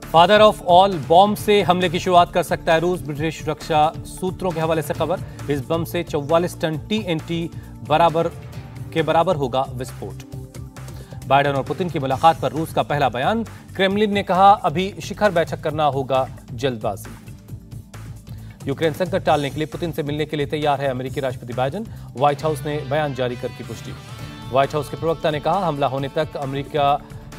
Father of all bomb से हमले की शुरुआत कर सकता है रूस। ब्रिटिश रक्षा सूत्रों के हवाले से खबर। इस बम से 44 टन TNT के बराबर होगा विस्फोट। बाइडेन और पुतिन की मुलाकात पर रूस का पहला बयान। क्रेमलिन ने कहा अभी शिखर बैठक करना होगा जल्दबाजी। यूक्रेन संकट टालने के लिए पुतिन से मिलने के लिए तैयार है अमेरिकी राष्ट्रपति बाइडेन। व्हाइट हाउस ने बयान जारी करके पुष्टि। व्हाइट हाउस के प्रवक्ता ने कहा हमला होने तक अमेरिका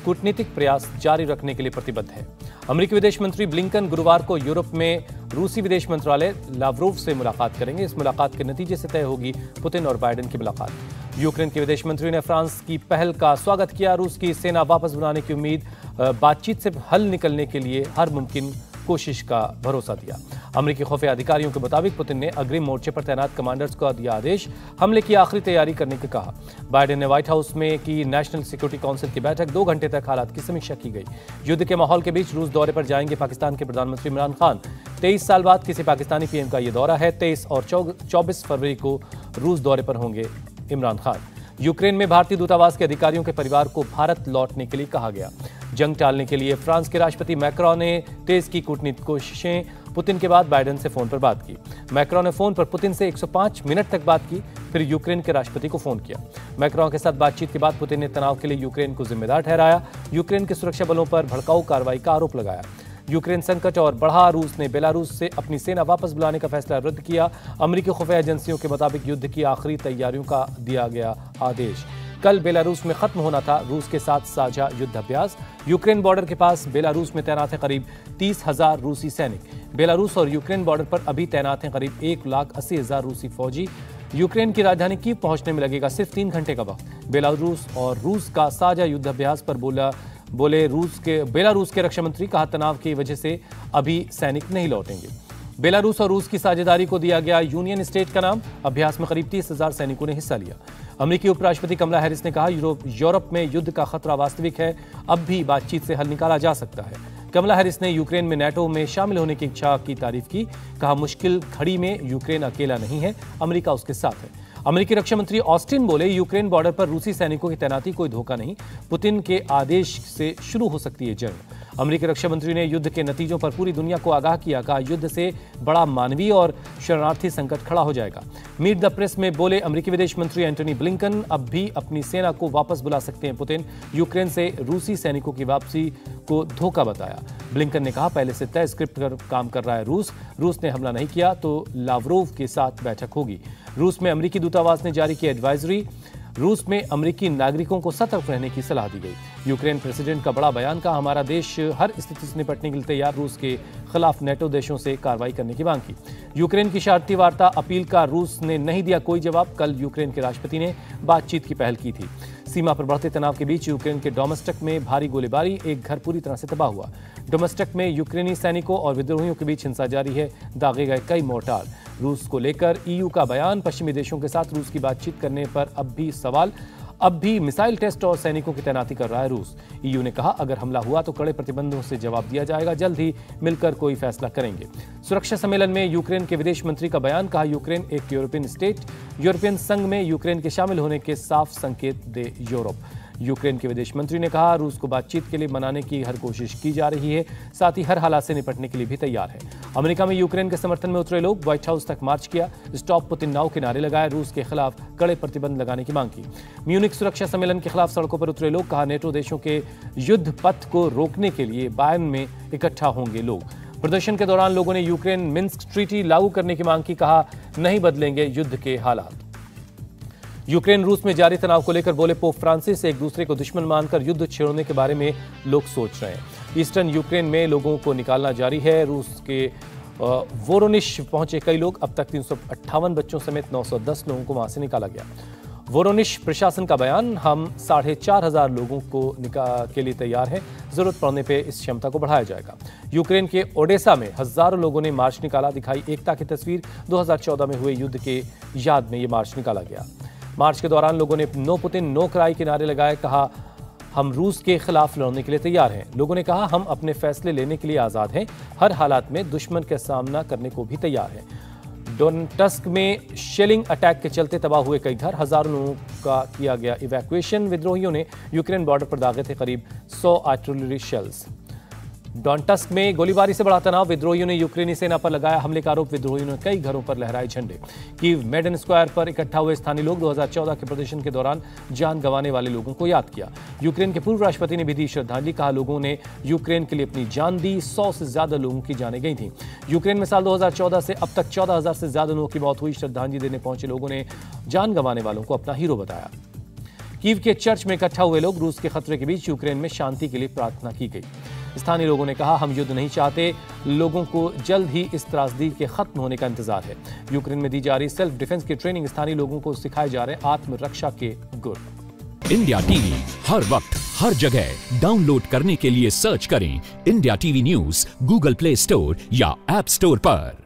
कूटनीतिक प्रयास जारी रखने के लिए प्रतिबद्ध है। अमेरिकी विदेश मंत्री ब्लिंकन गुरुवार को यूरोप में रूसी विदेश मंत्रालय लावरोव से मुलाकात करेंगे। इस मुलाकात के नतीजे से तय होगी पुतिन और बाइडेन की मुलाकात। यूक्रेन के विदेश मंत्री ने फ्रांस की पहल का स्वागत किया। रूस की सेना वापस बुलाने की उम्मीद, बातचीत से हल निकलने के लिए हर मुमकिन कोशिश का भरोसा दिया। अमेरिकी खुफिया अधिकारियों के मुताबिक पुतिन ने अग्रिम मोर्चे पर तैनात कमांडर्स को दिया आदेश, हमले की आखिरी तैयारी करने को कहा। बाइडेन ने व्हाइट हाउस में की नेशनल सिक्योरिटी काउंसिल की बैठक। 2 घंटे तक हालात की समीक्षा की गई। युद्ध के माहौल के बीच रूस दौरे पर जाएंगे पाकिस्तान के प्रधानमंत्री इमरान खान। 23 साल बाद किसी पाकिस्तानी पीएम का यह दौरा है। 23 और 24 फरवरी को रूस दौरे पर होंगे इमरान खान। यूक्रेन में भारतीय दूतावास के अधिकारियों के परिवार को भारत लौटने के लिए कहा गया। जंग टालने के लिए फ्रांस के राष्ट्रपति मैक्रोन ने तेज की कूटनीतिक कोशिशें। पुतिन के बाद बाइडेन से फोन पर बात की। मैक्रोन ने फोन पर पुतिन से 105 मिनट तक बात की, फिर यूक्रेन के राष्ट्रपति को फोन किया। मैक्रोन के साथ बातचीत के बाद पुतिन ने तनाव के लिए यूक्रेन को जिम्मेदार ठहराया। यूक्रेन के सुरक्षा बलों पर भड़काऊ कार्रवाई का आरोप लगाया। यूक्रेन संकट और बढ़ा। रूस ने बेलारूस से अपनी सेना वापस बुलाने का फैसला रद्द किया। अमेरिकी खुफिया एजेंसियों के मुताबिक युद्ध की आखिरी तैयारियों का दिया गया आदेश। कल बेलारूस में खत्म होना था रूस के साथ साझा युद्ध अभ्यास। यूक्रेन बॉर्डर के पास बेलारूस में तैनात है करीब 30,000 रूसी सैनिक। बेलारूस और यूक्रेन बॉर्डर पर अभी तैनात हैं करीब 1,80,000 रूसी फौजी। यूक्रेन की राजधानी कीव पहुंचने में लगेगा सिर्फ 3 घंटे का वक्त। बेलारूस और रूस का साझा युद्ध अभ्यास पर बेलारूस के रक्षा मंत्री कहा तनाव की वजह से अभी सैनिक नहीं लौटेंगे। बेलारूस और रूस की साझेदारी को दिया गया यूनियन स्टेट का नाम। अभ्यास में करीब 30,000 सैनिकों ने हिस्सा लिया। अमेरिकी उपराष्ट्रपति कमला हैरिस ने कहा यूरोप में युद्ध का खतरा वास्तविक है, अब भी बातचीत से हल निकाला जा सकता है। कमला हैरिस ने यूक्रेन में नाटो में शामिल होने की इच्छा की तारीफ की। कहा मुश्किल घड़ी में यूक्रेन अकेला नहीं है, अमेरिका उसके साथ है। अमेरिकी रक्षा मंत्री ऑस्टिन बोले यूक्रेन बॉर्डर पर रूसी सैनिकों की तैनाती कोई धोखा नहीं, पुतिन के आदेश से शुरू हो सकती है जंग। अमेरिकी रक्षा मंत्री ने युद्ध के नतीजों पर पूरी दुनिया को आगाह किया। कहा युद्ध से बड़ा मानवीय और शरणार्थी संकट खड़ा हो जाएगा। मीट द प्रेस में बोले अमेरिकी विदेश मंत्री एंटनी ब्लिंकन अब भी अपनी सेना को वापस बुला सकते हैं। पुतिन यूक्रेन से रूसी सैनिकों की वापसी को धोखा बताया। ब्लिंकन ने कहा पहले से तय स्क्रिप्ट पर काम कर रहा है रूस ने हमला नहीं किया तो लावरोव के साथ बैठक होगी। रूस में अमेरिकी दूतावास ने जारी की एडवाइजरी। रूस में अमेरिकी नागरिकों को सतर्क रहने की सलाह दी गई। यूक्रेन प्रेसिडेंट का बड़ा बयान। कहा हमारा देश हर स्थिति से निपटने के लिए तैयार। रूस के खिलाफ नेटो देशों से कार्रवाई करने की मांग की। यूक्रेन की शांति वार्ता अपील का रूस ने नहीं दिया कोई जवाब। कल यूक्रेन के राष्ट्रपति ने बातचीत की पहल की थी। सीमा पर बढ़ते तनाव के बीच यूक्रेन के डोमेस्टिक में भारी गोलीबारी। एक घर पूरी तरह से तबाह हुआ। डोमेस्टिक में यूक्रेनी सैनिकों और विद्रोहियों के बीच हिंसा जारी है। दागे गए कई मोर्टार। रूस को लेकर EU का बयान। पश्चिमी देशों के साथ रूस की बातचीत करने पर अब भी सवाल। अब भी मिसाइल टेस्ट और सैनिकों की तैनाती कर रहा है रूस। EU ने कहा अगर हमला हुआ तो कड़े प्रतिबंधों से जवाब दिया जाएगा। जल्द ही मिलकर कोई फैसला करेंगे। सुरक्षा सम्मेलन में यूक्रेन के विदेश मंत्री का बयान। कहा यूक्रेन एक यूरोपियन स्टेट, यूरोपियन संघ में यूक्रेन के शामिल होने के साफ संकेत दे यूरोप। यूक्रेन के विदेश मंत्री ने कहा रूस को बातचीत के लिए मनाने की हर कोशिश की जा रही है, साथ ही हर हालात से निपटने के लिए भी तैयार है। अमेरिका में यूक्रेन के समर्थन में उतरे लोग व्हाइट हाउस तक मार्च किया। स्टॉप पुतिन नाउ के नारे लगाए। रूस के खिलाफ कड़े प्रतिबंध लगाने की मांग की। म्यूनिक सुरक्षा सम्मेलन के खिलाफ सड़कों पर उतरे लोग। कहा नेटो देशों के युद्ध पथ को रोकने के लिए बायर्न में इकट्ठा होंगे लोग। प्रदर्शन के दौरान लोगों ने यूक्रेन मिन्स्क ट्रीटी लागू करने की मांग की। कहा नहीं बदलेंगे युद्ध के हालात। यूक्रेन रूस में जारी तनाव को लेकर बोले पोप फ्रांसिस एक दूसरे को दुश्मन मानकर युद्ध छेड़ने के बारे में लोग सोच रहे हैं। ईस्टर्न यूक्रेन में लोगों को निकालना जारी है। रूस के वोरोनिश पहुंचे कई लोग। अब तक 358 बच्चों समेत 910 लोगों को वहां से निकाला गया। वोरोनिश प्रशासन का बयान। हम 4,500 लोगों को के लिए तैयार है। जरूरत पड़ने पे इस क्षमता को बढ़ाया जाएगा। यूक्रेन के ओडेसा में हजारों लोगों ने मार्च निकाला। दिखाई एकता की तस्वीर। 2014 में हुए युद्ध के याद में ये मार्च निकाला गया। मार्च के दौरान लोगों ने नो पुतिन नो क्राई के नारे लगाए। कहा हम रूस के खिलाफ लड़ने के लिए तैयार हैं। लोगों ने कहा हम अपने फैसले लेने के लिए आज़ाद हैं, हर हालात में दुश्मन का सामना करने को भी तैयार हैं। डोनेट्स्क में शेलिंग अटैक के चलते तबाह हुए कई घर। हजारों लोगों का किया गया इवैक्यूएशन। विद्रोहियों ने यूक्रेन बॉर्डर पर दागे थे करीब 100 आर्टिलरी शेल्स। डॉनटस्क में गोलीबारी से बढ़ा तनाव, विद्रोहियों ने यूक्रेनी सेना पर लगाया हमले का आरोप, विद्रोहियों ने कई घरों पर लहराए झंडे। कीव मैडन स्क्वायर पर इकट्ठा हुए स्थानीय लोग 2014 के प्रदर्शन के दौरान जान गंवाने वाले लोगों को याद किया। यूक्रेन के पूर्व राष्ट्रपति ने भी दी श्रद्धांजलि, कहा लोगों ने यूक्रेन के लिए अपनी जान दी, 100 से ज्यादा लोगों की जानें गई थी। यूक्रेन में साल 2014 से अब तक 14,000 से ज्यादा लोगों की मौत हुई। श्रद्धांजलि देने पहुंचे लोगों ने जान गंवाने वालों को अपना हीरो बताया। कीव के चर्च में इकट्ठा हुए लोग, रूस के खतरे के बीच यूक्रेन में शांति के लिए प्रार्थना की गई। स्थानीय लोगों ने कहा, हम युद्ध नहीं चाहते, लोगों को जल्द ही इस त्रासदी के खत्म होने का इंतजार है। यूक्रेन में दी जा रही सेल्फ डिफेंस की ट्रेनिंग, स्थानीय लोगों को सिखाए जा रहे आत्मरक्षा के गुर। इंडिया टीवी हर वक्त हर जगह डाउनलोड करने के लिए सर्च करें India TV news Google play store या ऐप स्टोर पर।